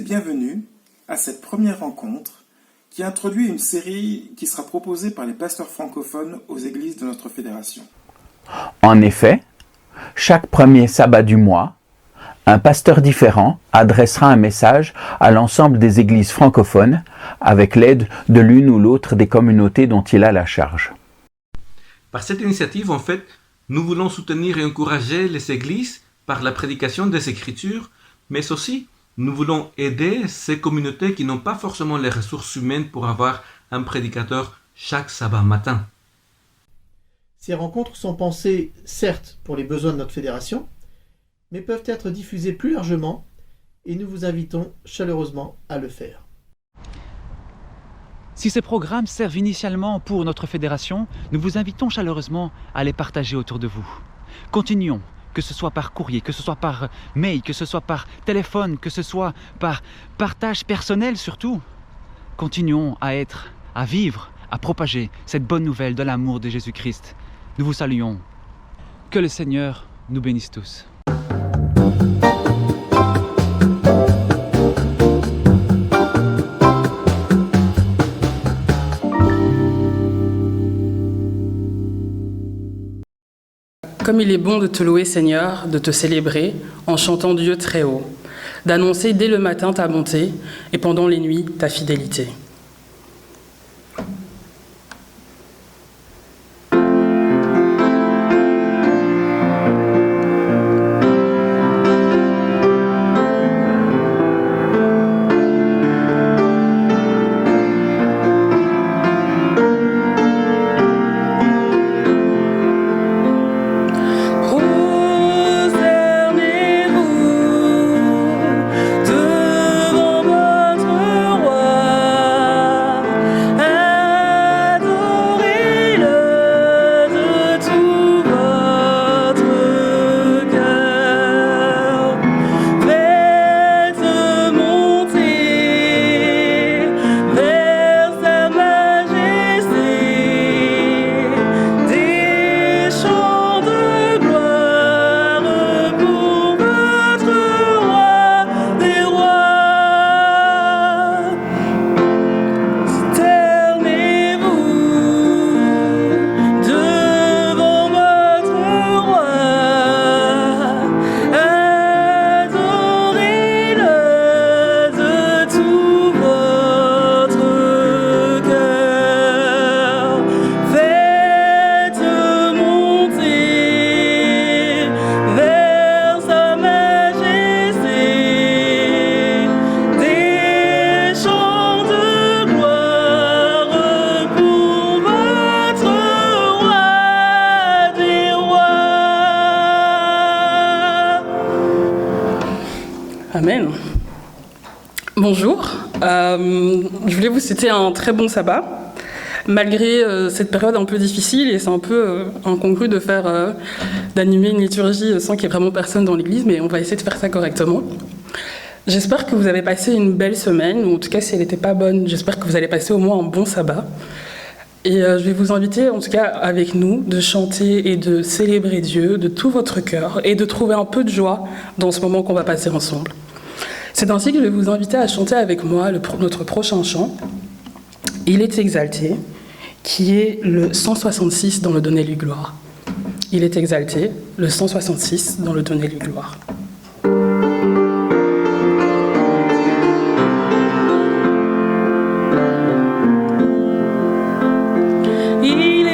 bienvenue à cette première rencontre qui introduit une série qui sera proposée par les pasteurs francophones aux églises de notre fédération. En effet, chaque premier sabbat du mois, un pasteur différent adressera un message à l'ensemble des églises francophones avec l'aide de l'une ou l'autre des communautés dont il a la charge. Par cette initiative, en fait, nous voulons soutenir et encourager les églises par la prédication des Écritures, mais aussi nous voulons aider ces communautés qui n'ont pas forcément les ressources humaines pour avoir un prédicateur chaque sabbat matin. Ces rencontres sont pensées, certes, pour les besoins de notre fédération, mais peuvent être diffusées plus largement et nous vous invitons chaleureusement à le faire. Si ces programmes servent initialement pour notre fédération, nous vous invitons chaleureusement à les partager autour de vous. Continuons, que ce soit par courrier, que ce soit par mail, que ce soit par téléphone, que ce soit par partage personnel surtout. Continuons à vivre, à propager cette bonne nouvelle de l'amour de Jésus-Christ. Nous vous saluons. Que le Seigneur nous bénisse tous. Comme il est bon de te louer, Seigneur, de te célébrer en chantant Dieu très haut, d'annoncer dès le matin ta bonté et pendant les nuits ta fidélité. Amen. Bonjour. Je voulais vous souhaiter un très bon sabbat. Malgré cette période un peu difficile, et c'est un peu incongru d'animer une liturgie sans qu'il y ait vraiment personne dans l'église, mais on va essayer de faire ça correctement. J'espère que vous avez passé une belle semaine, ou en tout cas si elle n'était pas bonne, j'espère que vous allez passer au moins un bon sabbat. Et je vais vous inviter, en tout cas avec nous, de chanter et de célébrer Dieu de tout votre cœur et de trouver un peu de joie dans ce moment qu'on va passer ensemble. C'est ainsi que je vais vous inviter à chanter avec moi notre prochain chant, « Il est exalté », qui est le 166 dans le Donnez-lui gloire. « Il est exalté », le 166 dans le Donnez-lui gloire. Il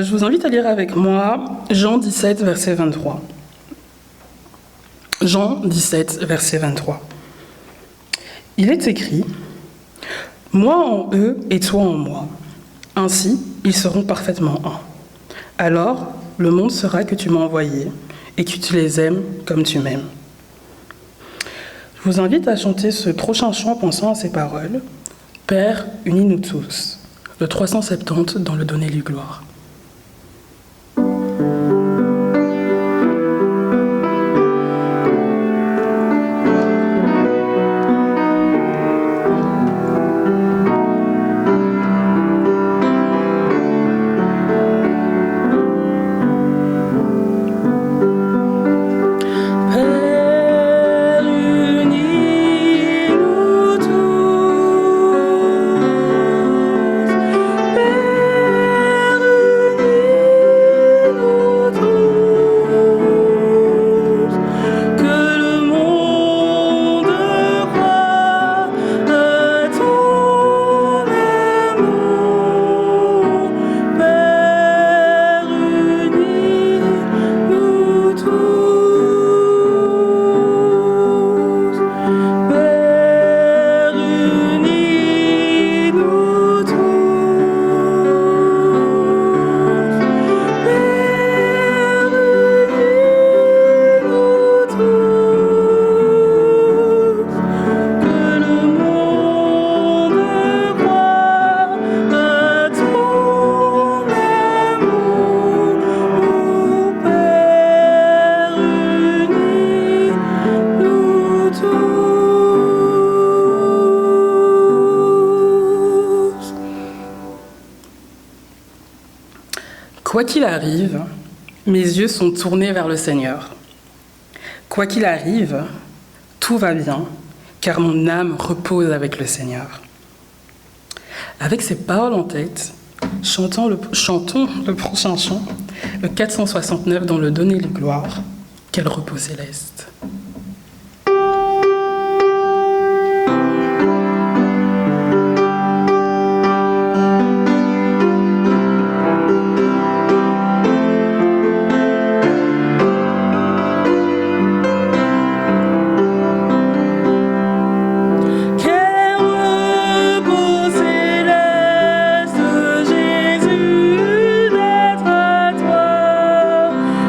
Je vous invite à lire avec moi Jean 17, verset 23. Jean 17, verset 23. Il est écrit « Moi en eux et toi en moi. Ainsi, ils seront parfaitement un. Alors, le monde saura que tu m'as envoyé et que tu les aimes comme tu m'aimes. » Je vous invite à chanter ce prochain chant en pensant à ces paroles. « Père, unis-nous tous », le 370 dans le Donnez-lui gloire. Quoi qu'il arrive, mes yeux sont tournés vers le Seigneur. Quoi qu'il arrive, tout va bien, car mon âme repose avec le Seigneur. Avec ces paroles en tête, chantons le prochain chant, le 469 dans le Donnez-lui gloire, quel repos céleste.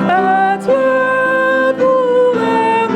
À toi pour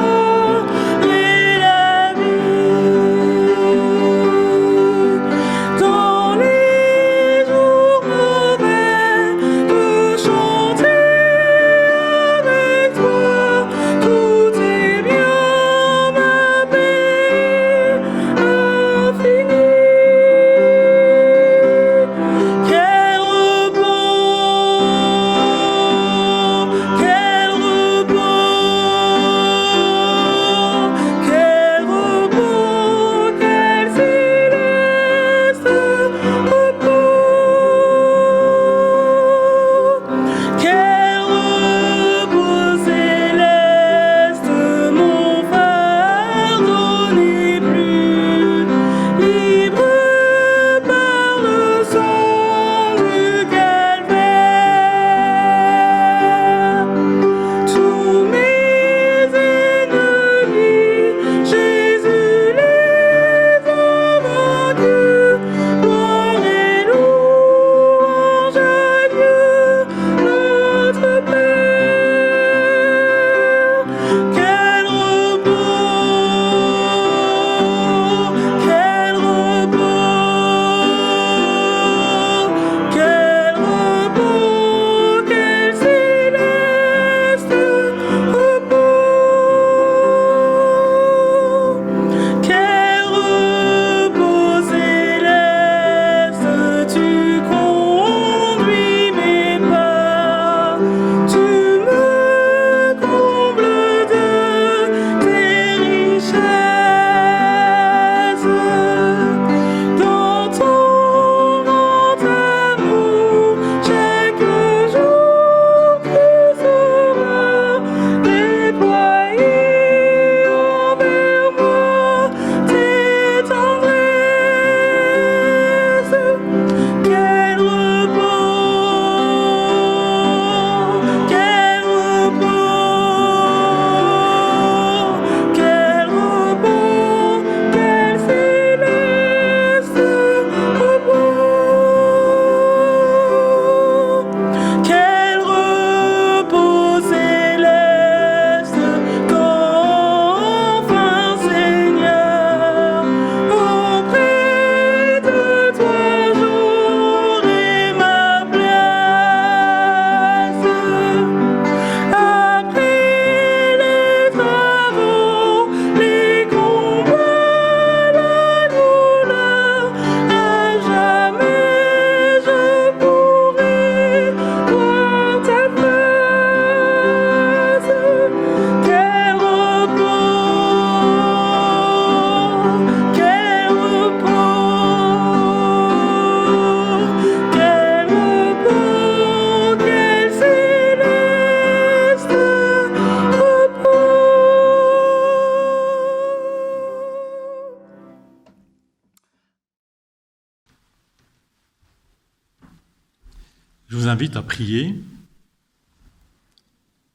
invite à prier.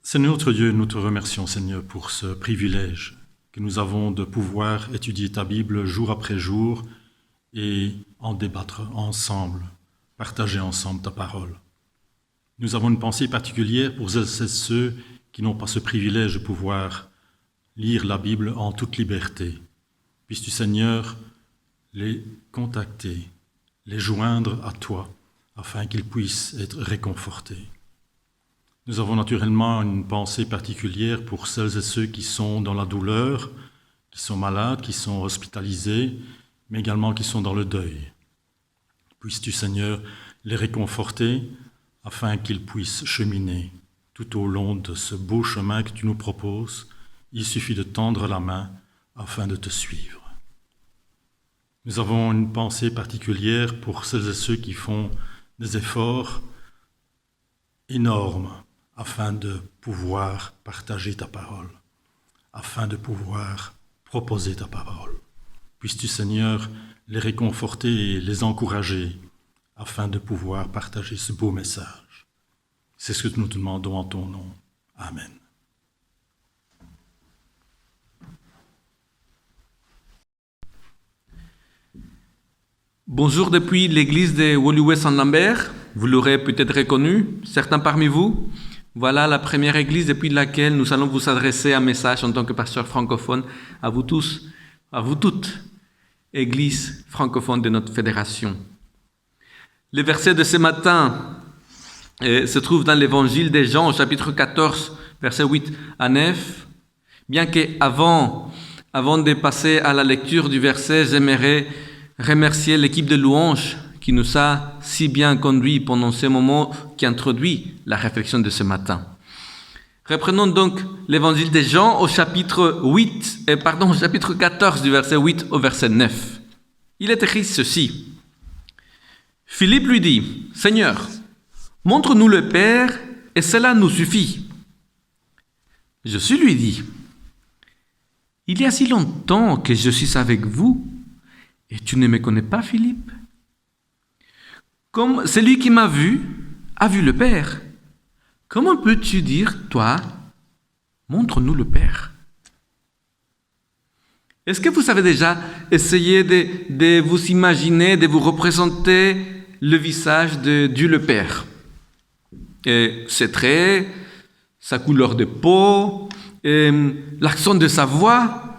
Seigneur notre Dieu, nous te remercions, Seigneur, pour ce privilège que nous avons de pouvoir étudier ta Bible jour après jour et en débattre ensemble, partager ensemble ta parole. Nous avons une pensée particulière pour ceux qui n'ont pas ce privilège de pouvoir lire la Bible en toute liberté. Puisses-tu, Seigneur, les contacter, les joindre à toi, afin qu'ils puissent être réconfortés. Nous avons naturellement une pensée particulière pour celles et ceux qui sont dans la douleur, qui sont malades, qui sont hospitalisés, mais également qui sont dans le deuil. Puisses-tu, Seigneur, les réconforter afin qu'ils puissent cheminer tout au long de ce beau chemin que tu nous proposes. Il suffit de tendre la main afin de te suivre. Nous avons une pensée particulière pour celles et ceux qui font des efforts énormes afin de pouvoir partager ta parole, afin de pouvoir proposer ta parole. Puisses-tu, Seigneur, les réconforter et les encourager afin de pouvoir partager ce beau message. C'est ce que nous te demandons en ton nom. Amen. Bonjour depuis l'église de Woluwe-Saint-Lambert. Vous l'aurez peut-être reconnu, certains parmi vous. Voilà la première église depuis laquelle nous allons vous adresser un message en tant que pasteur francophone à vous tous, à vous toutes, église francophone de notre fédération. Le verset de ce matin se trouve dans l'évangile de Jean, au chapitre 14, versets 8 à 9. Bien qu'avant de passer à la lecture du verset, j'aimerais remercier l'équipe de louanges qui nous a si bien conduits pendant ce moment qui introduit la réflexion de ce matin. Reprenons donc l'évangile de Jean au chapitre 14 du verset 8 au verset 9. Il est écrit ceci. Philippe lui dit, « Seigneur, montre-nous le Père et cela nous suffit. » Jésus lui dit, « Il y a si longtemps que je suis avec vous et tu ne me connais pas, Philippe? Comme celui qui m'a vu a vu le Père. Comment peux-tu dire, toi, montre-nous le Père? » Est-ce que vous avez déjà essayé de vous imaginer, de vous représenter le visage de Dieu le Père? Ses traits, sa couleur de peau, l'accent de sa voix.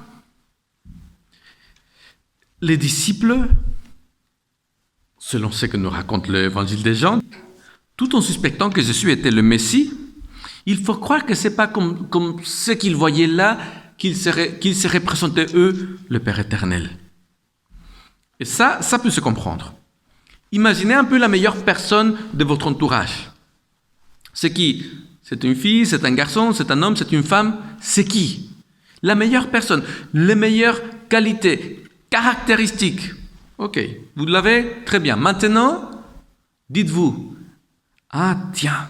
Les disciples, selon ce que nous raconte l'évangile de Jean, tout en suspectant que Jésus était le Messie, il faut croire que ce n'est pas comme ce qu'ils voyaient là, qu'ils se représentaient eux, le Père éternel. Et ça peut se comprendre. Imaginez un peu la meilleure personne de votre entourage. C'est qui? C'est une fille, c'est un garçon, c'est un homme, c'est une femme. C'est qui? La meilleure personne, les meilleures qualités, caractéristiques. Ok, vous l'avez? Très bien. Maintenant, dites-vous, ah tiens,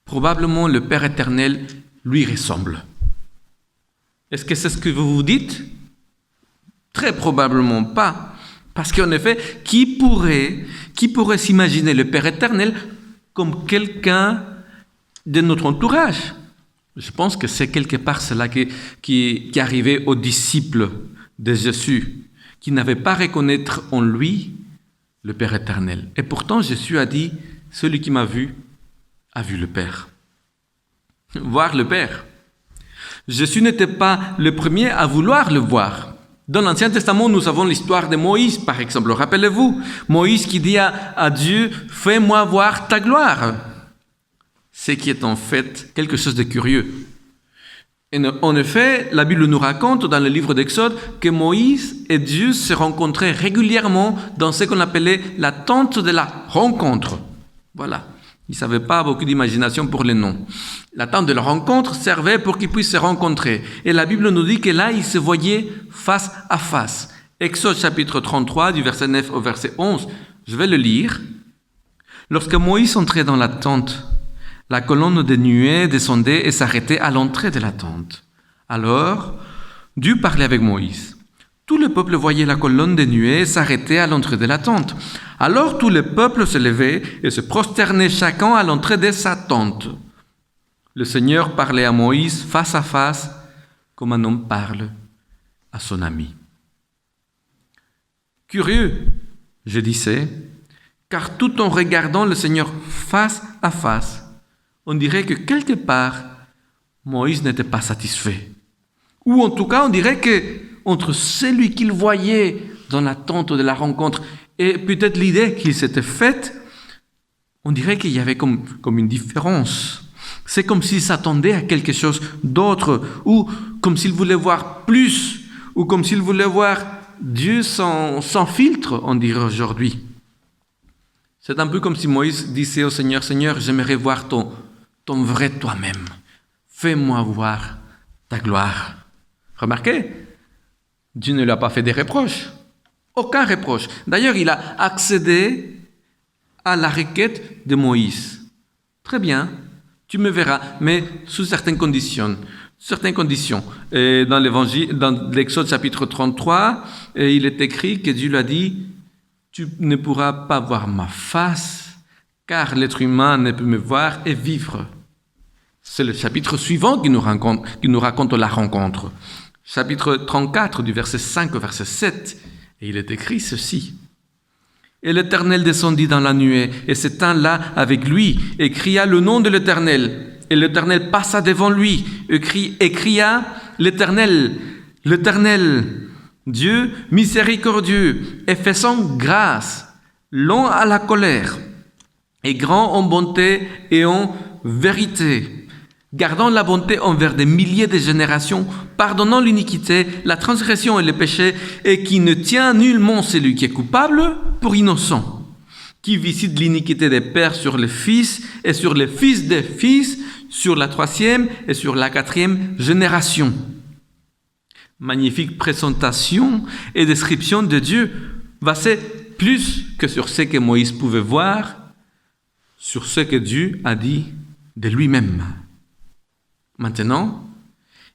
probablement le Père éternel lui ressemble. Est-ce que c'est ce que vous vous dites? Très probablement pas. Parce qu'en effet, qui pourrait s'imaginer le Père éternel comme quelqu'un de notre entourage? Je pense que c'est quelque part cela qui arrivait aux disciples de Jésus, qui n'avaient pas à reconnaître en lui le Père éternel. Et pourtant, Jésus a dit, « Celui qui m'a vu a vu le Père. » Voir le Père. Jésus n'était pas le premier à vouloir le voir. Dans l'Ancien Testament, nous avons l'histoire de Moïse, par exemple. Rappelez-vous, Moïse qui dit à Dieu, « Fais-moi voir ta gloire. » Ce qui est en fait quelque chose de curieux. Et en effet, la Bible nous raconte dans le livre d'Exode que Moïse et Dieu se rencontraient régulièrement dans ce qu'on appelait la tente de la rencontre. Voilà. Ils n'avaient pas beaucoup d'imagination pour les noms. La tente de la rencontre servait pour qu'ils puissent se rencontrer. Et la Bible nous dit que là, ils se voyaient face à face. Exode chapitre 33, du verset 9 au verset 11. Je vais le lire. Lorsque Moïse entrait dans la tente, la colonne de nuée descendait et s'arrêtait à l'entrée de la tente. Alors, Dieu parlait avec Moïse. « Tout le peuple voyait la colonne de nuée s'arrêter à l'entrée de la tente. Alors tout le peuple se levait et se prosternait chacun à l'entrée de sa tente. Le Seigneur parlait à Moïse face à face, comme un homme parle à son ami. Curieux, je disais, car tout en regardant le Seigneur face à face, on dirait que quelque part, Moïse n'était pas satisfait. Ou en tout cas, on dirait que entre celui qu'il voyait dans la tente de la rencontre et peut-être l'idée qu'il s'était faite, on dirait qu'il y avait comme une différence. C'est comme s'il s'attendait à quelque chose d'autre, ou comme s'il voulait voir plus, ou comme s'il voulait voir Dieu sans filtre, on dirait aujourd'hui. C'est un peu comme si Moïse disait au Seigneur, « Seigneur, j'aimerais voir ton vrai toi-même. Fais-moi voir ta gloire. » Remarquez, Dieu ne lui a pas fait des reproches. Aucun reproche. D'ailleurs, il a accédé à la requête de Moïse. Très bien, tu me verras, mais sous certaines conditions. Et dans l'Exode chapitre 33, il est écrit que Dieu lui a dit « Tu ne pourras pas voir ma face, car l'être humain ne peut me voir et vivre. » C'est le chapitre suivant qui nous raconte la rencontre. Chapitre 34, du verset 5 au verset 7. Et il est écrit ceci. « Et l'Éternel descendit dans la nuée, et se tint là avec lui, et cria le nom de l'Éternel. Et l'Éternel passa devant lui, et cria l'Éternel, Dieu miséricordieux, et faisant grâce, lent à la colère, et grand en bonté et en vérité, gardant la bonté envers des milliers de générations, pardonnant l'iniquité, la transgression et le péché, et qui ne tient nullement celui qui est coupable pour innocent, qui visite l'iniquité des pères sur les fils et sur les fils des fils, sur la 3e et sur la 4e génération. » Magnifique présentation et description de Dieu, basée plus que sur ce que Moïse pouvait voir, sur ce que Dieu a dit de lui-même. Maintenant,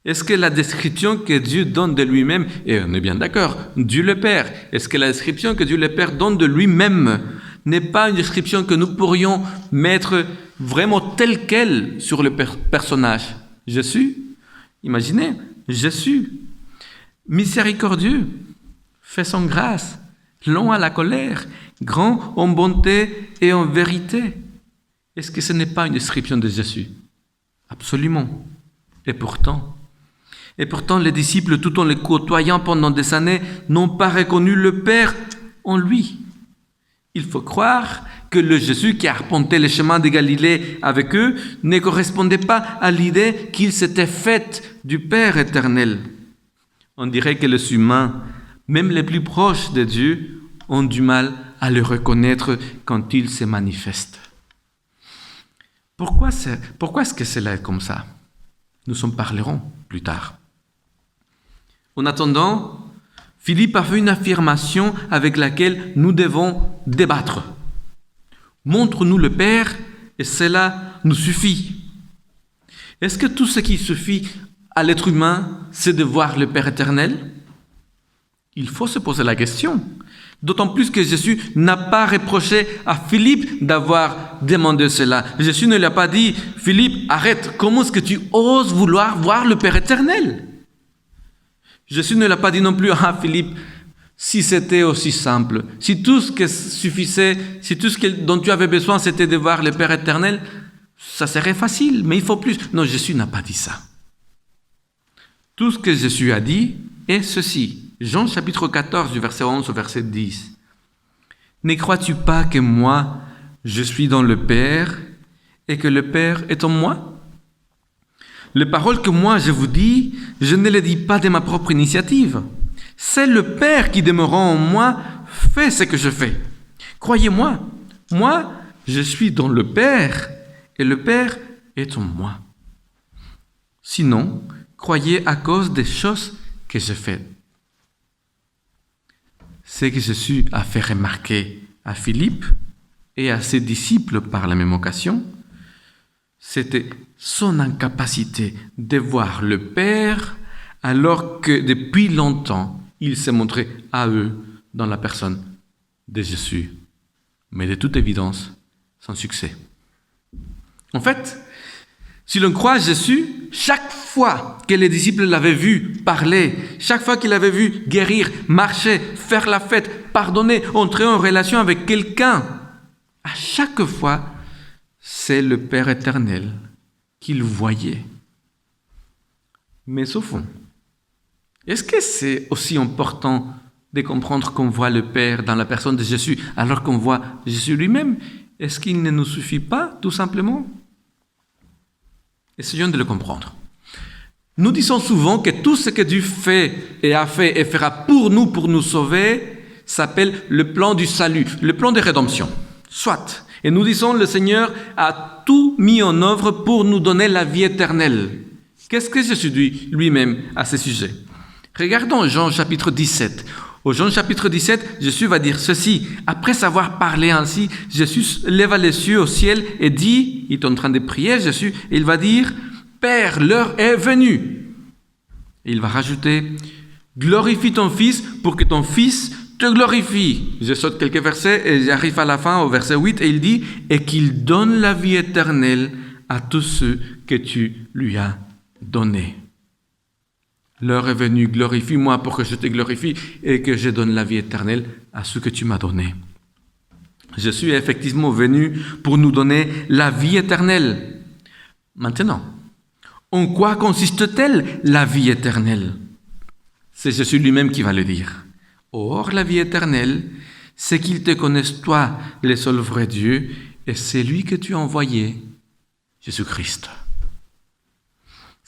est-ce que la description que Dieu donne de lui-même, et on est bien d'accord, Dieu le Père, est-ce que la description que Dieu le Père donne de lui-même n'est pas une description que nous pourrions mettre vraiment telle qu'elle sur le personnage? Jésus, imaginez, Jésus, miséricordieux, faisant grâce, lent à la colère, grand en bonté et en vérité. Est-ce que ce n'est pas une description de Jésus? Absolument. Et pourtant, les disciples, tout en le côtoyant pendant des années, n'ont pas reconnu le Père en lui. Il faut croire que le Jésus qui arpentait les chemins de Galilée avec eux ne correspondait pas à l'idée qu'il s'était faite du Père éternel. On dirait que les humains, même les plus proches de Dieu, ont du mal à le reconnaître quand il se manifeste. Pourquoi est-ce que cela est comme ça? Nous en parlerons plus tard. En attendant, Philippe a fait une affirmation avec laquelle nous devons débattre. Montre-nous le Père et cela nous suffit. Est-ce que tout ce qui suffit à l'être humain, c'est de voir le Père éternel? Il faut se poser la question. D'autant plus que Jésus n'a pas reproché à Philippe d'avoir demandé cela. Jésus ne lui a pas dit « Philippe, arrête, comment est-ce que tu oses vouloir voir le Père éternel ?» Jésus ne l'a pas dit non plus à Philippe « Si c'était aussi simple, si tout ce qui suffisait, si tout ce dont tu avais besoin c'était de voir le Père éternel, ça serait facile, mais il faut plus. » Non, Jésus n'a pas dit ça. Tout ce que Jésus a dit est ceci. Jean chapitre 14, du verset 11 au verset 10. « Ne crois-tu pas que moi, je suis dans le Père et que le Père est en moi? Les paroles que moi je vous dis, je ne les dis pas de ma propre initiative. C'est le Père qui, demeurant en moi, fait ce que je fais. Croyez-moi, moi, je suis dans le Père et le Père est en moi. Sinon, croyez à cause des choses que je fais. » Ce que Jésus a fait remarquer à Philippe et à ses disciples par la même occasion, c'était son incapacité de voir le Père alors que depuis longtemps, il s'est montré à eux dans la personne de Jésus. Mais de toute évidence, sans succès. En fait, si l'on croit à Jésus, chaque fois que les disciples l'avaient vu parler, chaque fois qu'il avait vu guérir, marcher, faire la fête, pardonner, entrer en relation avec quelqu'un, à chaque fois, c'est le Père éternel qu'il voyait. Mais au fond, est-ce que c'est aussi important de comprendre qu'on voit le Père dans la personne de Jésus alors qu'on voit Jésus lui-même? Est-ce qu'il ne nous suffit pas, tout simplement? Essayons de le comprendre. Nous disons souvent que tout ce que Dieu fait et fera pour nous sauver, s'appelle le plan du salut, le plan de rédemption. Soit. Et nous disons, le Seigneur a tout mis en œuvre pour nous donner la vie éternelle. Qu'est-ce que Jésus dit lui-même à ce sujet? Regardons Jean chapitre 17. Au Jean chapitre 17, Jésus va dire ceci. Après avoir parlé ainsi, Jésus lève les yeux au ciel et dit, il est en train de prier, Jésus, et il va dire, « Père, l'heure est venue. » Et il va rajouter, « Glorifie ton Fils pour que ton Fils te glorifie. » Je saute quelques versets et j'arrive à la fin, au verset 8, et il dit, « Et qu'il donne la vie éternelle à tous ceux que tu lui as donnés. » L'heure est venue, glorifie-moi pour que je te glorifie et que je donne la vie éternelle à ceux que tu m'as donnés. Jésus est effectivement venu pour nous donner la vie éternelle. Maintenant, en quoi consiste-t-elle la vie éternelle? C'est Jésus lui-même qui va le dire. Or, la vie éternelle, c'est qu'ils te connaissent toi, le seul vrai Dieu, et c'est lui que tu as envoyé, Jésus-Christ.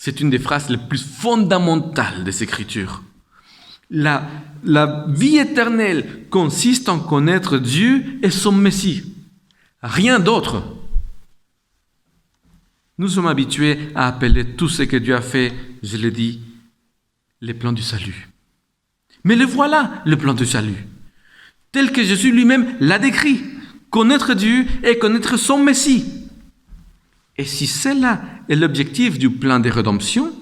C'est une des phrases les plus fondamentales des Écritures. La vie éternelle consiste en connaître Dieu et son Messie. Rien d'autre. Nous sommes habitués à appeler tout ce que Dieu a fait, je l'ai dit, les plans du salut. Mais le voilà, le plan du salut, tel que Jésus lui-même l'a décrit. Connaître Dieu et connaître son Messie. Et si cela est l'objectif du plan de rédemption,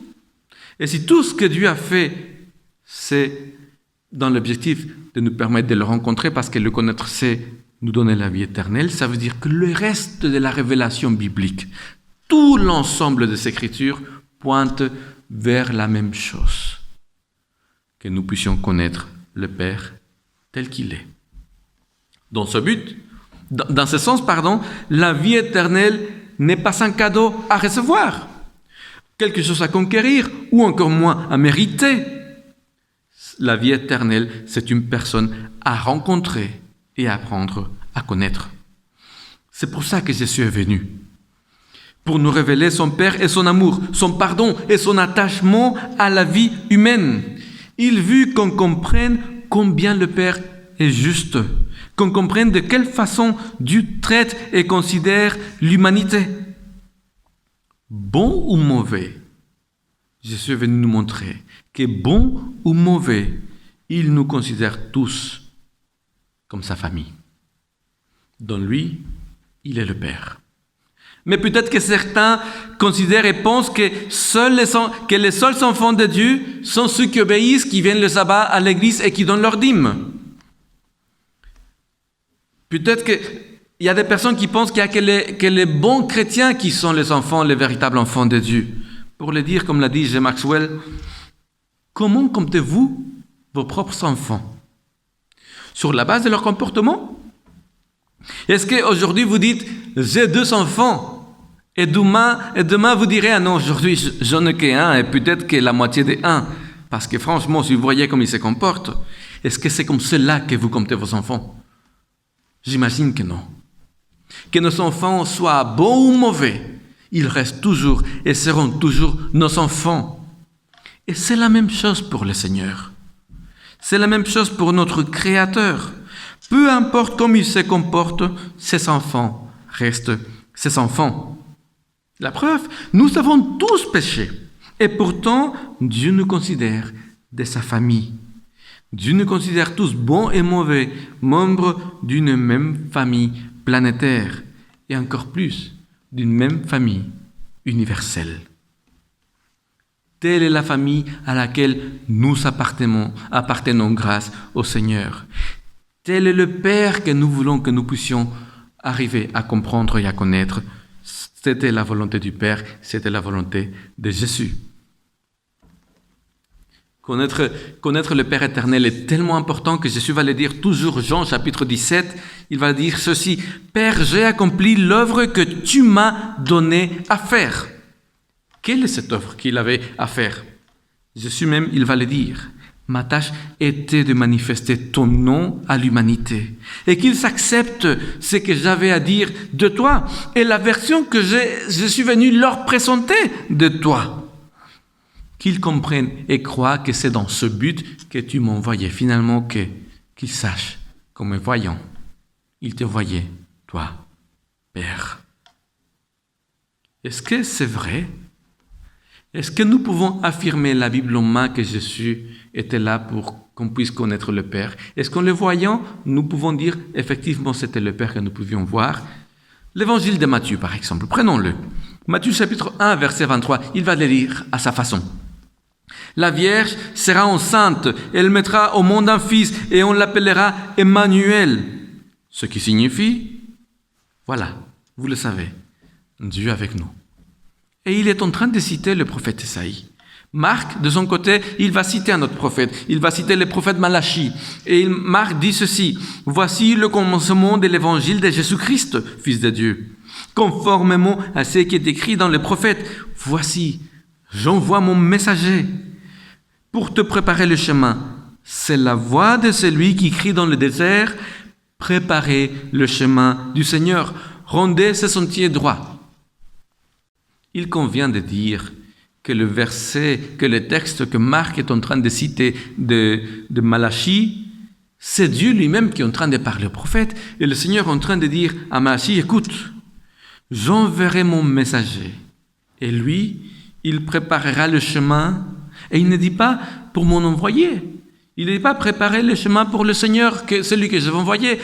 et si tout ce que Dieu a fait, c'est dans l'objectif de nous permettre de le rencontrer, parce que le connaître, c'est nous donner la vie éternelle, ça veut dire que le reste de la révélation biblique, tout l'ensemble des Écritures pointe vers la même chose, que nous puissions connaître le Père tel qu'il est. Dans ce sens, la vie éternelle n'est pas un cadeau à recevoir, quelque chose à conquérir ou encore moins à mériter. La vie éternelle, c'est une personne à rencontrer et à apprendre à connaître. C'est pour ça que Jésus est venu, pour nous révéler son Père et son amour, son pardon et son attachement à la vie humaine. Il veut qu'on comprenne combien le Père est juste, qu'on comprenne de quelle façon Dieu traite et considère l'humanité. Bon ou mauvais, Jésus est venu nous montrer que bon ou mauvais, il nous considère tous comme sa famille. Dans lui, il est le Père. Mais peut-être que certains considèrent et pensent que les seuls enfants de Dieu sont ceux qui obéissent, qui viennent le sabbat à l'église et qui donnent leur dîme. Peut-être qu'il y a des personnes qui pensent qu'il n'y a que les bons chrétiens qui sont les enfants, les véritables enfants de Dieu. Pour le dire, comme l'a dit J. Maxwell, comment comptez-vous vos propres enfants? Sur la base de leur comportement? Est-ce qu'aujourd'hui vous dites, j'ai 2 enfants, et demain vous direz, ah non, aujourd'hui j'en ai qu'un, et peut-être que la moitié des 1, parce que franchement, si vous voyez comment ils se comportent, est-ce que c'est comme cela que vous comptez vos enfants? J'imagine que non. Que nos enfants soient bons ou mauvais, ils restent toujours et seront toujours nos enfants. Et c'est la même chose pour le Seigneur. C'est la même chose pour notre Créateur. Peu importe comment il se comporte, ses enfants restent ses enfants. La preuve, nous avons tous péché. Et pourtant, Dieu nous considère de sa famille. Dieu nous considère tous bons et mauvais, membres d'une même famille planétaire, et encore plus, d'une même famille universelle. Telle est la famille à laquelle nous appartenons grâce au Seigneur. Tel est le Père que nous voulons que nous puissions arriver à comprendre et à connaître. C'était la volonté du Père, c'était la volonté de Jésus. Connaître le Père éternel est tellement important que Jésus va le dire toujours, Jean chapitre 17, il va dire ceci, « Père, j'ai accompli l'œuvre que tu m'as donné à faire. » Quelle est cette œuvre qu'il avait à faire? Jésus même, il va le dire. Ma tâche était de manifester ton nom à l'humanité et qu'ils acceptent ce que j'avais à dire de toi et la version que je suis venu leur présenter de toi. Qu'ils comprennent et croient que c'est dans ce but que tu m'envoyais. Finalement, qu'ils sachent qu'en me voyant, ils te voyaient, toi, Père. Est-ce que c'est vrai? Est-ce que nous pouvons affirmer la Bible en main que Jésus était là pour qu'on puisse connaître le Père? Est-ce qu'en le voyant, nous pouvons dire effectivement c'était le Père que nous pouvions voir? L'évangile de Matthieu, par exemple, prenons-le. Matthieu chapitre 1, verset 23, il va le lire à sa façon. La Vierge sera enceinte, elle mettra au monde un fils et on l'appellera Emmanuel. Ce qui signifie, voilà, vous le savez, Dieu avec nous. Et il est en train de citer le prophète Esaïe. Marc, de son côté, il va citer un autre prophète. Il va citer le prophète Malachie. Et Marc dit ceci, « Voici le commencement de l'évangile de Jésus-Christ, Fils de Dieu. Conformément à ce qui est écrit dans les prophètes, voici, j'envoie mon messager pour te préparer le chemin. C'est la voix de celui qui crie dans le désert, préparez le chemin du Seigneur, rendez ses sentiers droits. » Il convient de dire que le verset, que le texte que Marc est en train de citer de Malachie, c'est Dieu lui-même qui est en train de parler au prophète. Et le Seigneur est en train de dire à Malachie, écoute, j'enverrai mon messager. Et lui, il préparera le chemin. Et il ne dit pas pour mon envoyé. Il ne dit pas préparer le chemin pour le Seigneur, celui que je vais envoyer.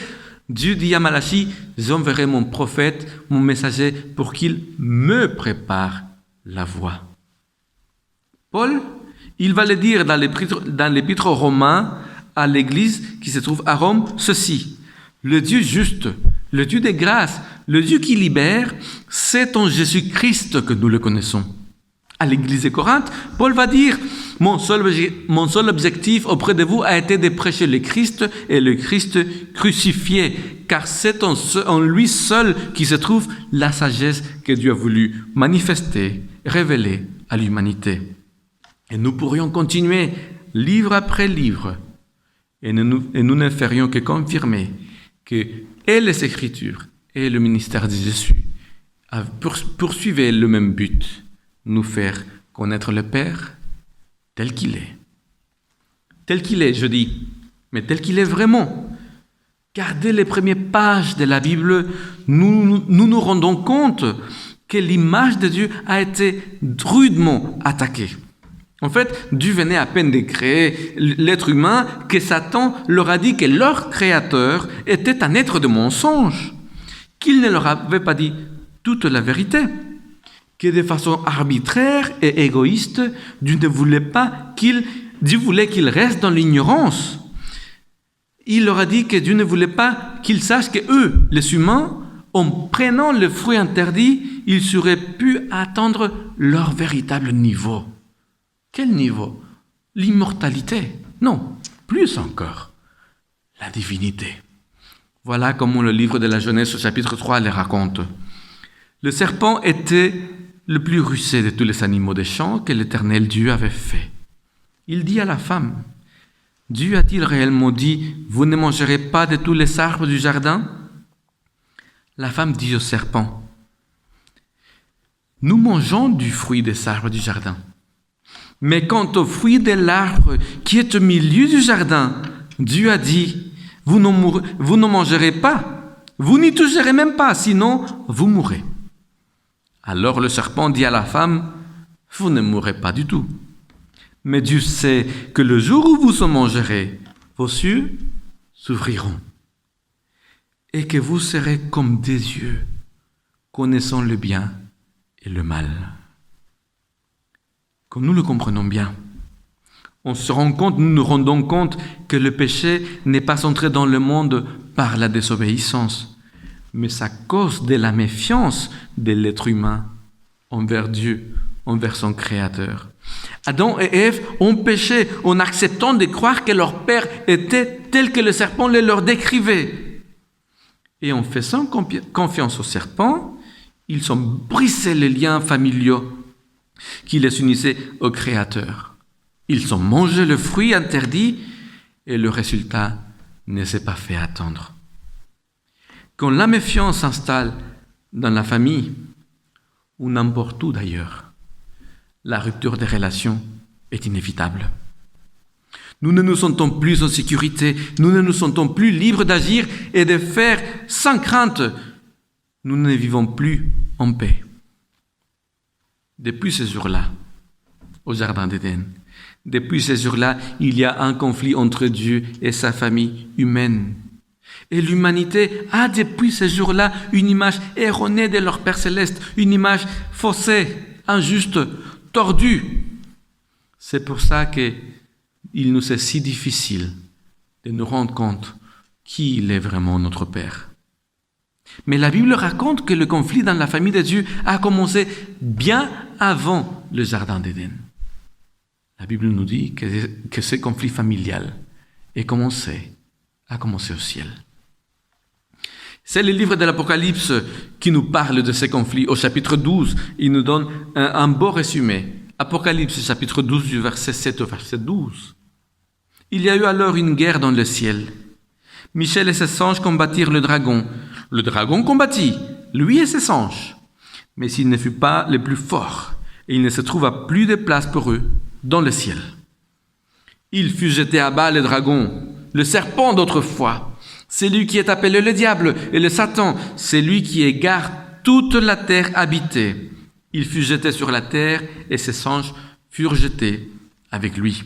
Dieu dit à Malachie, j'enverrai mon prophète, mon messager, pour qu'il me prépare la voie. Paul, il va le dire dans l'épître aux Romains, à l'église qui se trouve à Rome, ceci. Le Dieu juste, le Dieu de grâce, le Dieu qui libère, c'est en Jésus-Christ que nous le connaissons. À l'église de Corinthe, Paul va dire, mon seul objectif auprès de vous a été de prêcher le Christ et le Christ crucifié, car c'est en lui seul qui se trouve la sagesse que Dieu a voulu manifester, révéler à l'humanité. Et nous pourrions continuer livre après livre, et nous ne ferions que confirmer que et les Écritures et le ministère de Jésus poursuivaient le même but, nous faire connaître le Père tel qu'il est. Tel qu'il est, je dis, mais tel qu'il est vraiment. Car dès les premières pages de la Bible, nous rendons compte que l'image de Dieu a été rudement attaquée. En fait, Dieu venait à peine de créer l'être humain que Satan leur a dit que leur créateur était un être de mensonge, qu'il ne leur avait pas dit toute la vérité, que de façon arbitraire et égoïste, Dieu voulait qu'ils restent dans l'ignorance. Il leur a dit que Dieu ne voulait pas qu'ils sachent que eux, les humains, en prenant le fruit interdit, ils seraient pu atteindre leur véritable niveau. Quel niveau? L'immortalité? Non, plus encore, la divinité. Voilà comment le livre de la Genèse au chapitre 3 le raconte. Le serpent était le plus rusé de tous les animaux des champs que l'Éternel Dieu avait fait. Il dit à la femme, Dieu a-t-il réellement dit, vous ne mangerez pas de tous les arbres du jardin? La femme dit au serpent, nous mangeons du fruit des arbres du jardin. Mais quant au fruit de l'arbre qui est au milieu du jardin, Dieu a dit, vous n'en mangerez pas, vous n'y toucherez même pas, sinon vous mourrez. Alors le serpent dit à la femme, vous ne mourrez pas du tout. Mais Dieu sait que le jour où vous en mangerez, vos yeux s'ouvriront et que vous serez comme des yeux, connaissant le bien et le mal. Comme nous le comprenons bien, nous nous rendons compte que le péché n'est pas entré dans le monde par la désobéissance, mais à cause de la méfiance de l'être humain envers Dieu, envers son Créateur. Adam et Ève ont péché en acceptant de croire que leur père était tel que le serpent le leur décrivait. Et en faisant confiance au serpent, ils ont brisé les liens familiaux qui les unissaient au Créateur. Ils ont mangé le fruit interdit et le résultat ne s'est pas fait attendre. Quand la méfiance s'installe dans la famille, ou n'importe où d'ailleurs, la rupture des relations est inévitable. Nous ne nous sentons plus en sécurité, nous ne nous sentons plus libres d'agir et de faire sans crainte. Nous ne vivons plus en paix. Depuis ce jour-là, au Jardin d'Éden, depuis ce jour-là, il y a un conflit entre Dieu et sa famille humaine. Et l'humanité a depuis ce jour-là une image erronée de leur Père Céleste, une image faussée, injuste, tordue. C'est pour ça qu'il nous est si difficile de nous rendre compte qui il est vraiment notre Père. Mais la Bible raconte que le conflit dans la famille de Dieu a commencé bien avant le Jardin d'Éden. La Bible nous dit que ce conflit familial a commencé au ciel. C'est le livre de l'Apocalypse qui nous parle de ces conflits. Au chapitre 12, il nous donne un beau résumé. Apocalypse, chapitre 12, du verset 7 au verset 12. Il y a eu alors une guerre dans le ciel. Michel et ses anges combattirent le dragon. Le dragon combattit, lui et ses anges. Mais il ne fut pas le plus fort, et il ne se trouva plus de place pour eux dans le ciel. Il fut jeté à bas le dragon, le serpent d'autrefois, celui qui est appelé le diable et le Satan, celui qui égare toute la terre habitée. Il fut jeté sur la terre et ses anges furent jetés avec lui.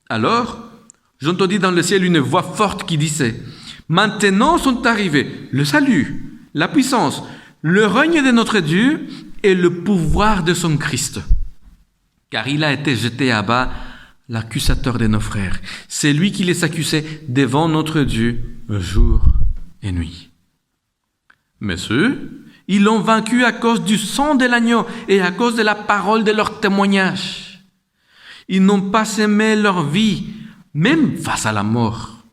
Alors, j'entendis dans le ciel une voix forte qui disait: Maintenant sont arrivés le salut, la puissance, le règne de notre Dieu et le pouvoir de son Christ. Car il a été jeté à bas l'accusateur de nos frères. C'est lui qui les accusait devant notre Dieu jour et nuit. Mais eux, ils l'ont vaincu à cause du sang de l'agneau et à cause de la parole de leur témoignage. Ils n'ont pas aimé leur vie, même face à la mort.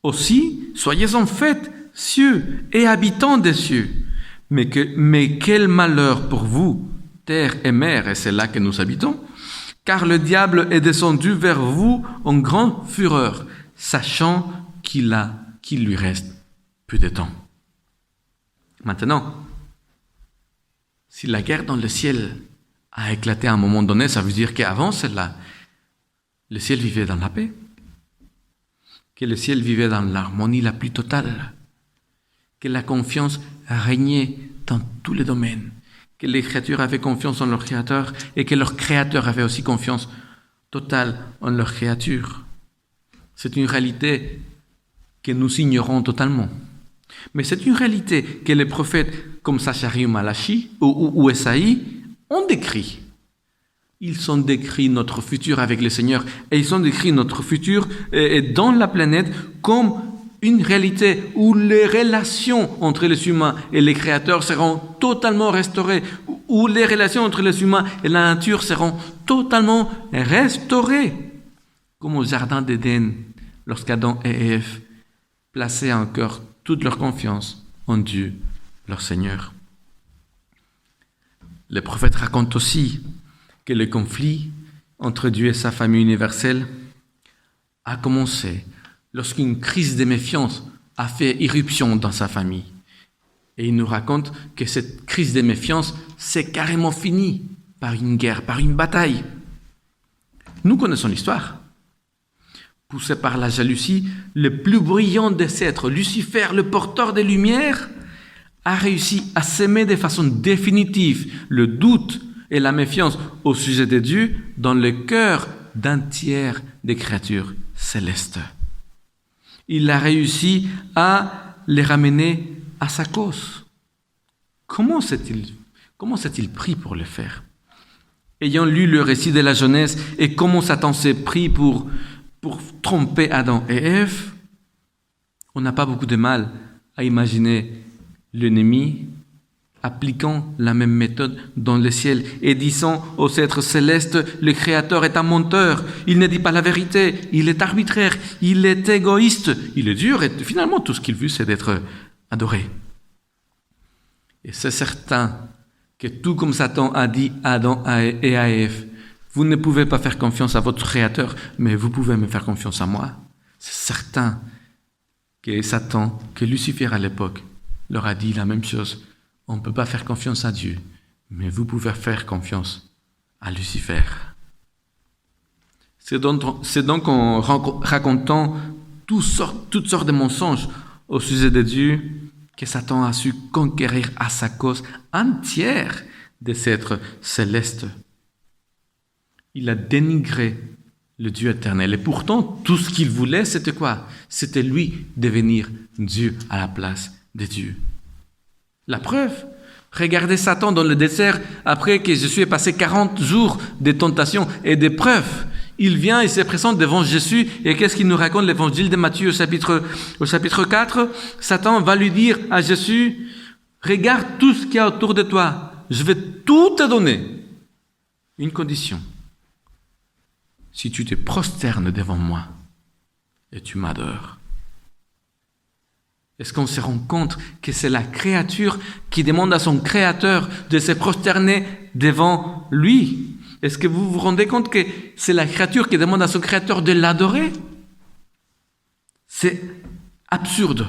Aussi, soyez en fait cieux et habitants des cieux. Mais quel malheur pour vous, terre et mer, et c'est là que nous habitons, car le diable est descendu vers vous en grande fureur, sachant qu'il lui reste peu de temps. Maintenant, si la guerre dans le ciel a éclaté à un moment donné, ça veut dire qu'avant cela, le ciel vivait dans la paix, que le ciel vivait dans l'harmonie la plus totale, que la confiance régnait dans tous les domaines, que les créatures avaient confiance en leur Créateur et que leur Créateur avait aussi confiance totale en leur créature. C'est une réalité que nous ignorons totalement. Mais c'est une réalité que les prophètes comme Zacharie ou Malachi ou Esaïe ont décrit. Ils ont décrit notre futur avec le Seigneur et ils ont décrit notre futur dans la planète comme une réalité où les relations entre les humains et les créateurs seront totalement restaurées, où les relations entre les humains et la nature seront totalement restaurées, comme au Jardin d'Éden, lorsqu'Adam et Ève plaçaient en cœur toute leur confiance en Dieu, leur Seigneur. Les prophètes racontent aussi que le conflit entre Dieu et sa famille universelle a commencé lorsqu'une crise de méfiance a fait irruption dans sa famille. Et il nous raconte que cette crise de méfiance s'est carrément finie par une guerre, par une bataille. Nous connaissons l'histoire. Poussé par la jalousie, le plus brillant des êtres, Lucifer, le porteur des lumières, a réussi à s'aimer de façon définitive le doute et la méfiance au sujet de Dieu dans le cœur d'un tiers des créatures célestes. Il a réussi à les ramener à sa cause. Comment s'est-il pris pour le faire? Ayant lu le récit de la Genèse et comment Satan s'est pris pour tromper Adam et Ève, on n'a pas beaucoup de mal à imaginer l'ennemi appliquant la même méthode dans le ciel et disant aux êtres célestes, le Créateur est un menteur, il ne dit pas la vérité, il est arbitraire, il est égoïste, il est dur et finalement tout ce qu'il veut c'est d'être adoré. Et c'est certain que tout comme Satan a dit à Adam et à Ève, vous ne pouvez pas faire confiance à votre Créateur, mais vous pouvez me faire confiance à moi. C'est certain que Satan, que Lucifer à l'époque, leur a dit la même chose. On ne peut pas faire confiance à Dieu, mais vous pouvez faire confiance à Lucifer. C'est donc en racontant toutes sortes de mensonges au sujet de Dieu que Satan a su conquérir à sa cause entière des êtres célestes. Il a dénigré le Dieu éternel. Et pourtant, tout ce qu'il voulait, c'était quoi? C'était lui devenir Dieu à la place de Dieu. La preuve, regardez Satan dans le désert après que Jésus ait passé 40 jours de tentation et d'épreuves. Il vient et se présente devant Jésus et qu'est-ce qu'il nous raconte l'évangile de Matthieu au chapitre 4? Satan va lui dire à Jésus, regarde tout ce qu'il y a autour de toi, je vais tout te donner. Une condition, si tu te prosternes devant moi et tu m'adores. Est-ce qu'on se rend compte que c'est la créature qui demande à son Créateur de se prosterner devant lui? Est-ce que vous vous rendez compte que c'est la créature qui demande à son Créateur de l'adorer? C'est absurde.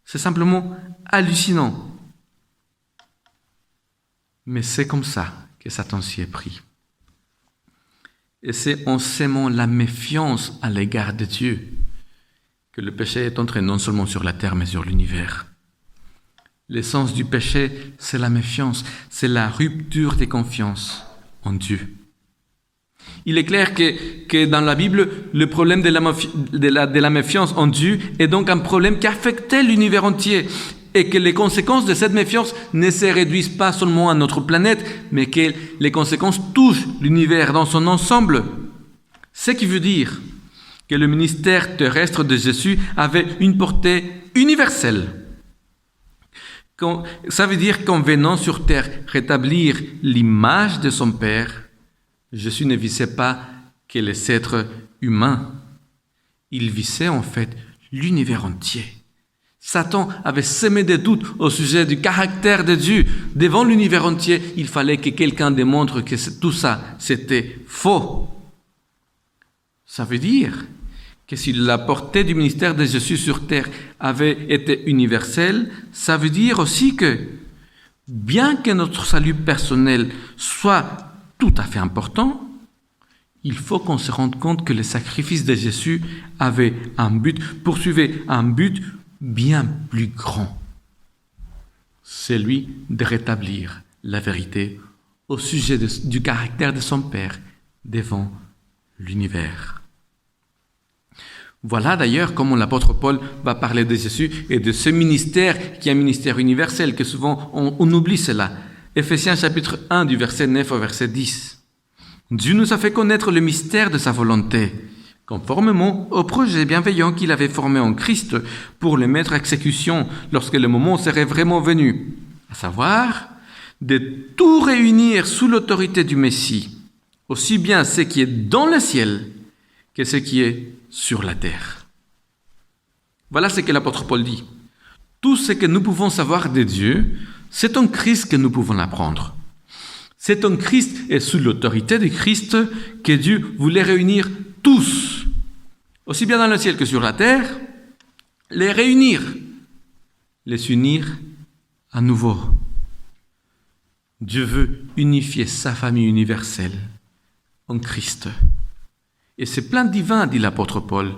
C'est simplement hallucinant. Mais c'est comme ça que Satan s'y est pris. Et c'est en s'aimant la méfiance à l'égard de Dieu que le péché est entré non seulement sur la terre, mais sur l'univers. L'essence du péché, c'est la méfiance, c'est la rupture de confiance en Dieu. Il est clair que dans la Bible, le problème de la méfiance en Dieu est donc un problème qui affectait l'univers entier et que les conséquences de cette méfiance ne se réduisent pas seulement à notre planète, mais que les conséquences touchent l'univers dans son ensemble. Ce qui veut dire que le ministère terrestre de Jésus avait une portée universelle. Ça veut dire qu'en venant sur terre rétablir l'image de son Père, Jésus ne visait pas que les êtres humains. Il visait en fait l'univers entier. Satan avait semé des doutes au sujet du caractère de Dieu. Devant l'univers entier, il fallait que quelqu'un démontre que tout ça, c'était faux. Ça veut dire que si la portée du ministère de Jésus sur terre avait été universelle, ça veut dire aussi que, bien que notre salut personnel soit tout à fait important, il faut qu'on se rende compte que le sacrifice de Jésus avait un but, poursuivait un but bien plus grand. Celui de rétablir la vérité au sujet du caractère de son Père devant l'univers. Voilà d'ailleurs comment l'apôtre Paul va parler de Jésus et de ce ministère qui est un ministère universel, que souvent on oublie cela. Éphésiens chapitre 1 du verset 9 au verset 10. Dieu nous a fait connaître le mystère de sa volonté, conformément au projet bienveillant qu'il avait formé en Christ pour le mettre à exécution lorsque le moment serait vraiment venu, à savoir de tout réunir sous l'autorité du Messie, aussi bien ce qui est dans le ciel que ce qui est sur la terre. Voilà ce que l'apôtre Paul dit. Tout ce que nous pouvons savoir de Dieu, c'est en Christ que nous pouvons l'apprendre. C'est en Christ et sous l'autorité de Christ que Dieu voulait réunir tous, aussi bien dans le ciel que sur la terre, les réunir, les unir à nouveau. Dieu veut unifier sa famille universelle en Christ. Et ce plan divin, dit l'apôtre Paul,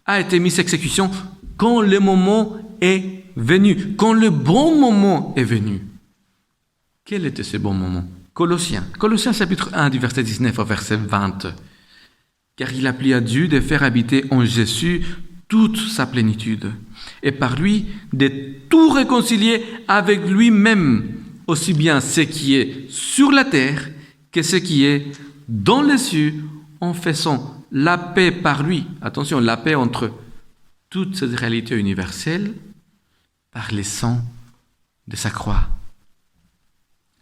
a été mis à exécution quand le moment est venu, quand le bon moment est venu. Quel était ce bon moment? Colossiens chapitre 1 du verset 19 au verset 20. Car il a plu à Dieu de faire habiter en Jésus toute sa plénitude, et par lui de tout réconcilier avec lui-même, aussi bien ce qui est sur la terre que ce qui est dans les cieux en faisant la paix par lui. Attention, la paix entre toute cette réalité universelle par le sang de sa croix.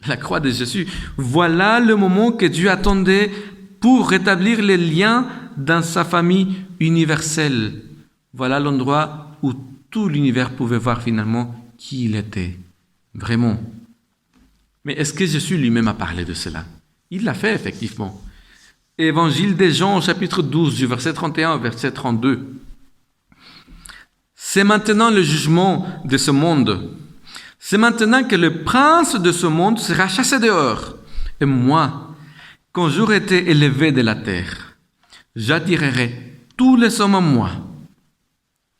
La croix de Jésus. Voilà le moment que Dieu attendait pour rétablir les liens dans sa famille universelle. Voilà l'endroit où tout l'univers pouvait voir finalement qui il était, vraiment. Mais est-ce que Jésus lui-même a parlé de cela? Il l'a fait, effectivement. Évangile de Jean, chapitre 12, du verset 31 au verset 32. C'est maintenant le jugement de ce monde. C'est maintenant que le prince de ce monde sera chassé dehors. Et moi, quand j'aurai été élevé de la terre, j'attirerai tous les hommes à moi.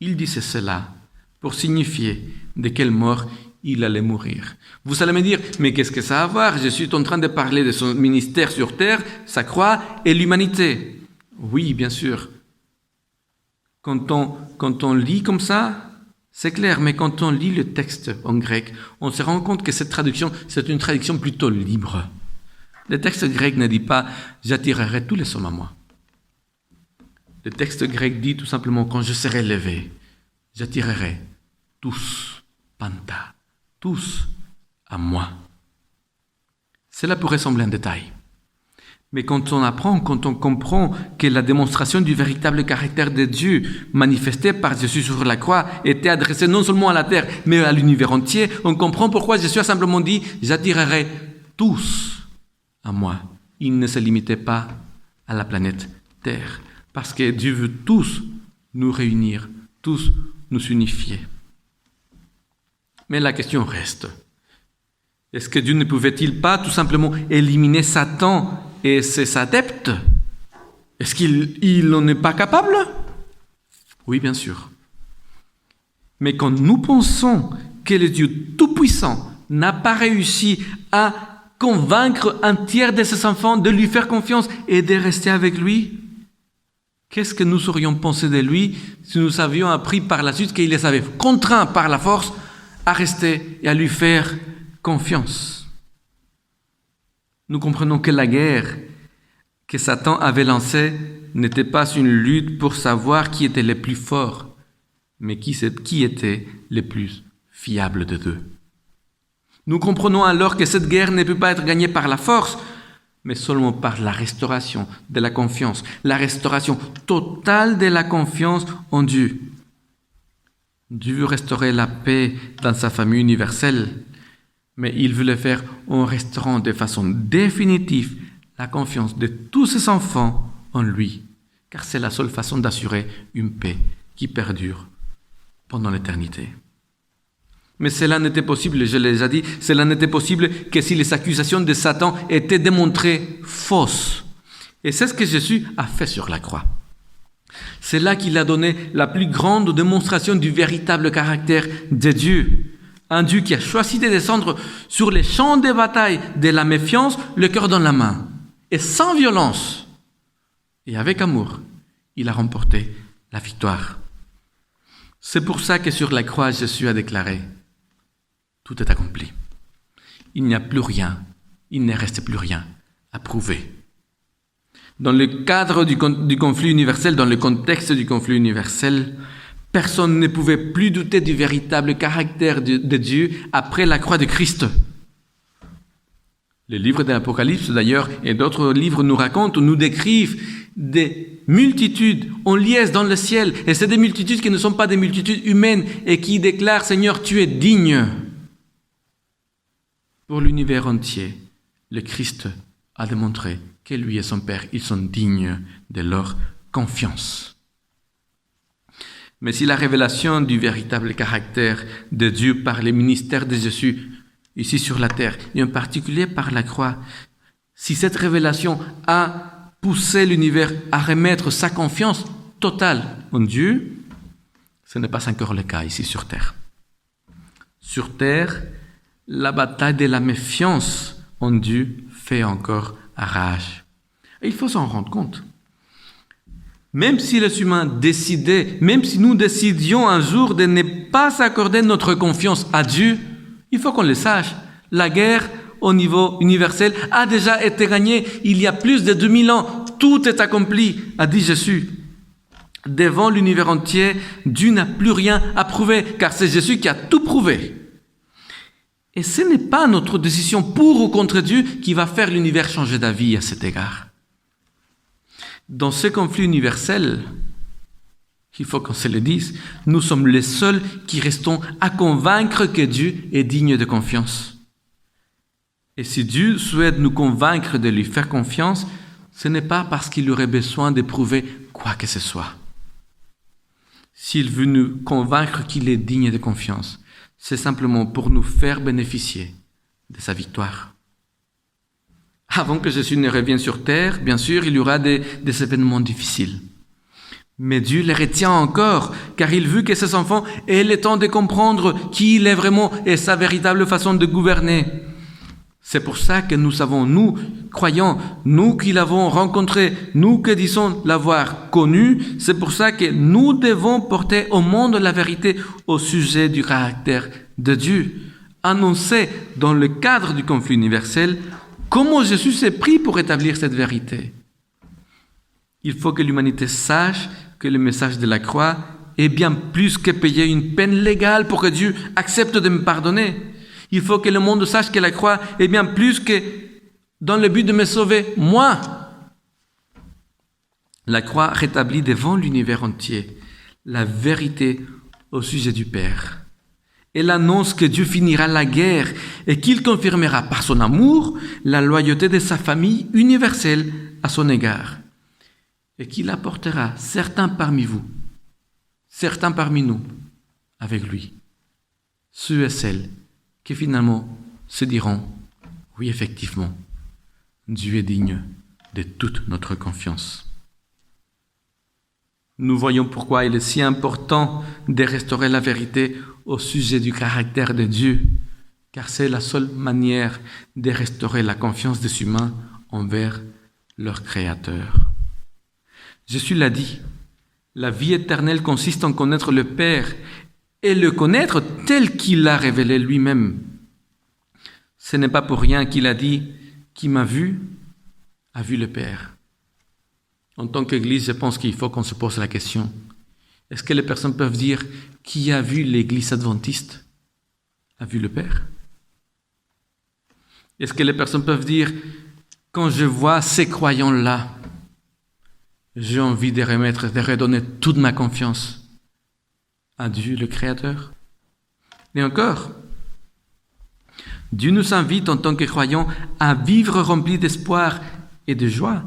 Il disait cela pour signifier de quelle mort il allait mourir. Vous allez me dire, mais qu'est-ce que ça a à voir? Je suis en train de parler de son ministère sur terre, sa croix et l'humanité. Oui, bien sûr. Quand on lit comme ça, c'est clair, mais quand on lit le texte en grec, on se rend compte que cette traduction, c'est une traduction plutôt libre. Le texte grec ne dit pas « j'attirerai tous les hommes à moi ». Le texte grec dit tout simplement « quand je serai élevé, j'attirerai tous, panta, tous à moi ». Cela pourrait sembler un détail. Mais quand on apprend, quand on comprend que la démonstration du véritable caractère de Dieu manifesté par Jésus sur la croix était adressée non seulement à la terre, mais à l'univers entier, on comprend pourquoi Jésus a simplement dit « j'attirerai tous à moi ». Il ne se limitait pas à la planète Terre, parce que Dieu veut tous nous réunir, tous nous unifier. Mais la question reste. Est-ce que Dieu ne pouvait-il pas tout simplement éliminer Satan et ses adeptes? Est-ce qu'il n'en est pas capable? Oui, bien sûr. Mais quand nous pensons que le Dieu Tout-Puissant n'a pas réussi à convaincre un tiers de ses enfants de lui faire confiance et de rester avec lui, qu'est-ce que nous aurions pensé de lui si nous avions appris par la suite qu'il les avait contraints par la force à rester et à lui faire confiance? Nous comprenons que la guerre que Satan avait lancée n'était pas une lutte pour savoir qui était le plus fort, mais qui était le plus fiable de deux. Nous comprenons alors que cette guerre ne peut pas être gagnée par la force, mais seulement par la restauration de la confiance, la restauration totale de la confiance en Dieu. Dieu veut restaurer la paix dans sa famille universelle, mais il veut le faire en restaurant de façon définitive la confiance de tous ses enfants en lui, car c'est la seule façon d'assurer une paix qui perdure pendant l'éternité. Mais cela n'était possible, je l'ai déjà dit, cela n'était possible que si les accusations de Satan étaient démontrées fausses. Et c'est ce que Jésus a fait sur la croix. C'est là qu'il a donné la plus grande démonstration du véritable caractère de Dieu. Un Dieu qui a choisi de descendre sur les champs de bataille de la méfiance, le cœur dans la main, et sans violence. Et avec amour, il a remporté la victoire. C'est pour ça que sur la croix, Jésus a déclaré « Tout est accompli. Il n'y a plus rien, il ne reste plus rien à prouver. » Dans le cadre du conflit universel, dans le contexte du conflit universel, personne ne pouvait plus douter du véritable caractère de Dieu après la croix de Christ. Le livre de l'Apocalypse, d'ailleurs, et d'autres livres nous racontent, nous décrivent des multitudes en liesse dans le ciel. Et c'est des multitudes qui ne sont pas des multitudes humaines et qui déclarent « Seigneur, tu es digne ». Pour l'univers entier, le Christ a démontré que lui et son Père, ils sont dignes de leur confiance. Mais si la révélation du véritable caractère de Dieu par le ministère de Jésus, ici sur la terre, et en particulier par la croix, si cette révélation a poussé l'univers à remettre sa confiance totale en Dieu, ce n'est pas encore le cas ici sur terre. Sur terre, la bataille de la méfiance en Dieu fait encore rage. Et il faut s'en rendre compte. Même si les humains décidaient, même si nous décidions un jour de ne pas accorder notre confiance à Dieu, il faut qu'on le sache, la guerre au niveau universel a déjà été gagné il y a plus de 2000 ans. Tout est accompli, a dit Jésus. Devant l'univers entier, Dieu n'a plus rien à prouver, car c'est Jésus qui a tout prouvé. Et ce n'est pas notre décision pour ou contre Dieu qui va faire l'univers changer d'avis à cet égard. Dans ce conflit universel, il faut qu'on se le dise, nous sommes les seuls qui restons à convaincre que Dieu est digne de confiance. Et si Dieu souhaite nous convaincre de lui faire confiance, ce n'est pas parce qu'il aurait besoin de prouver quoi que ce soit. S'il veut nous convaincre qu'il est digne de confiance, c'est simplement pour nous faire bénéficier de sa victoire. Avant que Jésus ne revienne sur terre, bien sûr, il y aura des événements difficiles. Mais Dieu les retient encore, car il veut que ses enfants aient le temps de comprendre qui il est vraiment et sa véritable façon de gouverner. C'est pour ça que nous savons, nous, croyants, nous qui l'avons rencontré, nous qui disons l'avoir connu, c'est pour ça que nous devons porter au monde la vérité au sujet du caractère de Dieu. Annoncer dans le cadre du conflit universel comment Jésus s'est pris pour établir cette vérité. Il faut que l'humanité sache que le message de la croix est bien plus que payer une peine légale pour que Dieu accepte de me pardonner. Il faut que le monde sache que la croix est bien plus que dans le but de me sauver, moi. La croix rétablit devant l'univers entier la vérité au sujet du Père. Elle annonce que Dieu finira la guerre et qu'il confirmera par son amour la loyauté de sa famille universelle à son égard. Et qu'il apportera certains parmi vous, certains parmi nous, avec lui. Ceux et celles qui finalement se diront, oui effectivement, Dieu est digne de toute notre confiance. Nous voyons pourquoi il est si important de restaurer la vérité au sujet du caractère de Dieu, car c'est la seule manière de restaurer la confiance des humains envers leur Créateur. Jésus l'a dit, la vie éternelle consiste en connaître le Père et le connaître tel qu'il l'a révélé lui-même. Ce n'est pas pour rien qu'il a dit « Qui m'a vu, a vu le Père ». En tant qu'Église, je pense qu'il faut qu'on se pose la question. Est-ce que les personnes peuvent dire « Qui a vu l'Église adventiste, a vu le Père ». Est-ce que les personnes peuvent dire « Quand je vois ces croyants-là, j'ai envie de redonner toute ma confiance à Dieu le Créateur ». Et encore, Dieu nous invite en tant que croyants à vivre remplis d'espoir et de joie,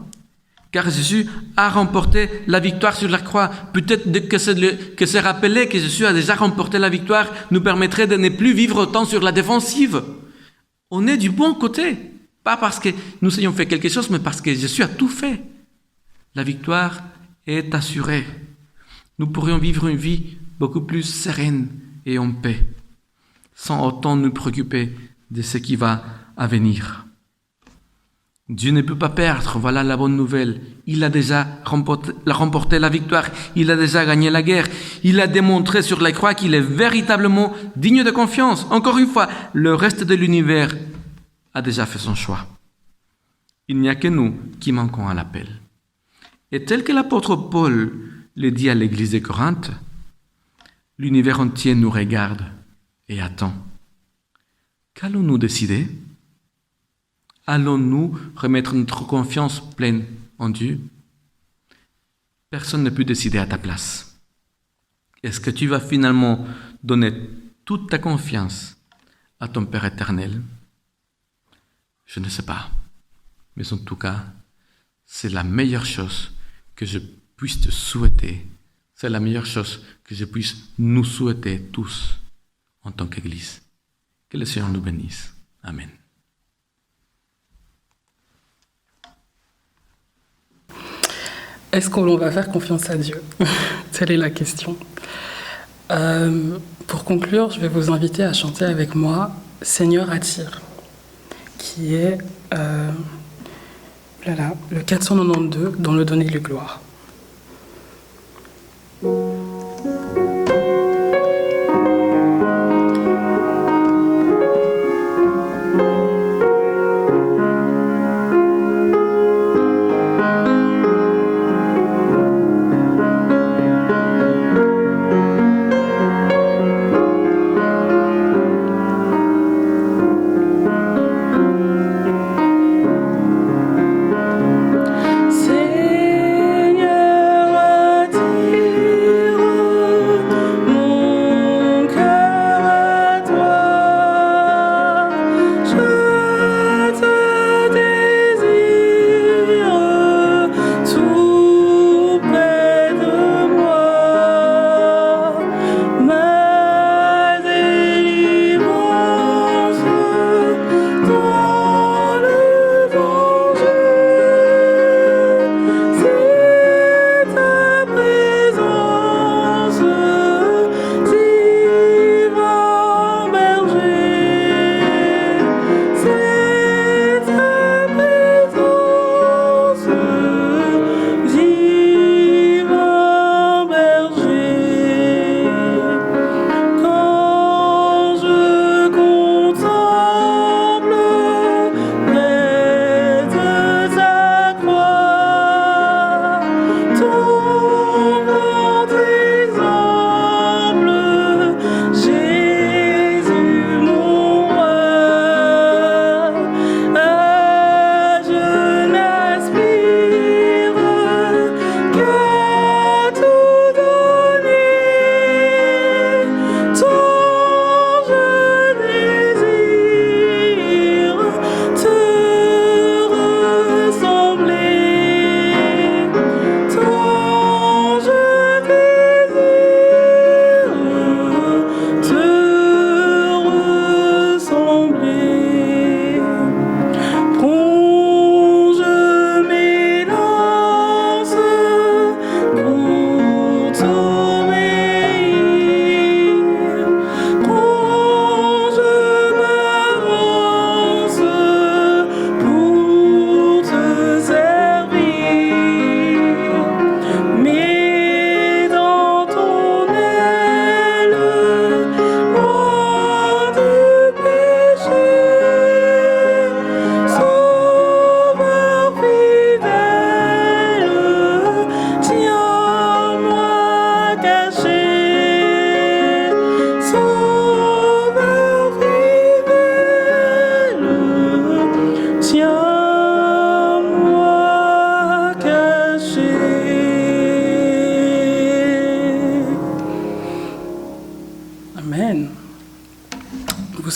car Jésus a remporté la victoire sur la croix. Peut-être que se rappeler que Jésus a déjà remporté la victoire nous permettrait de ne plus vivre autant sur la défensive. On est du bon côté, pas parce que nous ayons fait quelque chose, mais parce que Jésus a tout fait. La victoire est assurée. Nous pourrions vivre une vie beaucoup plus sereine et en paix, sans autant nous préoccuper de ce qui va à venir. Dieu ne peut pas perdre, voilà la bonne nouvelle. Il a déjà remporté la victoire, il a déjà gagné la guerre. Il a démontré sur la croix qu'il est véritablement digne de confiance. Encore une fois, le reste de l'univers a déjà fait son choix. Il n'y a que nous qui manquons à l'appel. Et tel que l'apôtre Paul le dit à l'église de Corinthe, l'univers entier nous regarde et attend. Qu'allons-nous décider ? Allons-nous remettre notre confiance pleine en Dieu ? Personne ne peut décider à ta place. Est-ce que tu vas finalement donner toute ta confiance à ton Père éternel ? Je ne sais pas. Mais en tout cas, c'est la meilleure chose que je puisse te souhaiter. C'est la meilleure chose que je puisse nous souhaiter tous en tant qu'Église. Que le Seigneur nous bénisse. Amen. Est-ce qu'on va faire confiance à Dieu ? Telle est la question. Pour conclure, je vais vous inviter à chanter avec moi « Seigneur attire », qui est le 492 dans le Donner les gloires.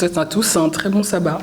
souhaite à tous un très bon sabbat.